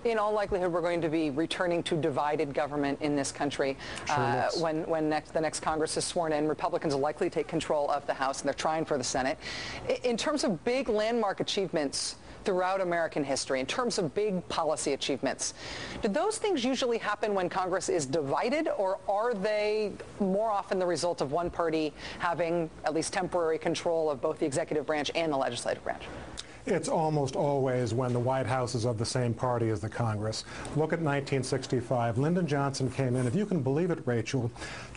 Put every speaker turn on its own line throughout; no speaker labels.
in all likelihood, we're going to be returning to divided government in this country when the next Congress is sworn in. Republicans will likely take control of the House, and they're trying for the Senate. In terms of big landmark achievements throughout American history, in terms of big policy achievements, do those things usually happen when Congress is divided, or are they more often the result of one party having at least temporary control of both the executive branch and the legislative branch?
It's almost always when the White House is of the same party as the Congress. Look at 1965. Lyndon Johnson came in. If you can believe it, Rachel,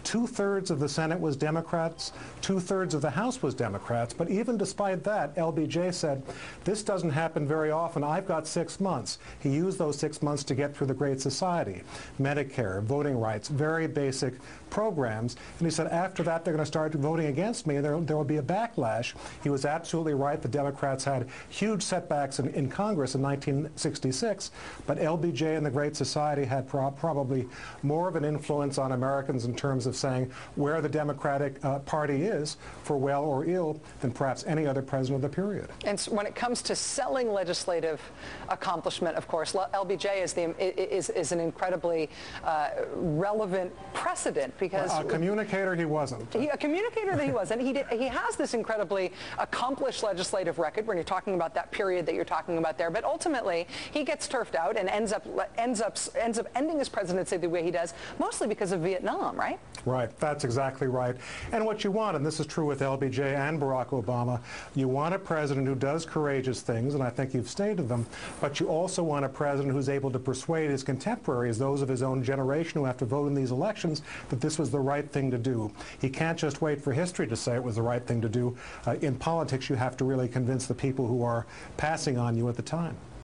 2/3 of the Senate was Democrats, 2/3 of the House was Democrats. But even despite that, LBJ said, this doesn't happen very often. I've got 6 months. He used those 6 months to get through the Great Society, Medicare, voting rights, very basic programs. And he said, after that, they're going to start voting against me, and there will be a backlash. He was absolutely right. The Democrats had huge setbacks in Congress in 1966, but LBJ and the Great Society had probably more of an influence on Americans in terms of saying where the Democratic Party is, for well or ill, than perhaps any other president of the period. And
when it comes to selling legislative accomplishment, of course, LBJ is an incredibly relevant precedent, because
a communicator he wasn't.
A communicator that he wasn't. He has this incredibly accomplished legislative record when you're talking about that period that you're talking about there, but ultimately he gets turfed out and ends up ending his presidency the way he does, mostly because of Vietnam, right?
Right, that's exactly right. And what you want, and this is true with LBJ and Barack Obama, you want a president who does courageous things, and I think you've stated them, but you also want a president who's able to persuade his contemporaries, those of his own generation who have to vote in these elections, that this was the right thing to do. He can't just wait for history to say it was the right thing to do. In politics, you have to really convince the people who are passing on you at the time.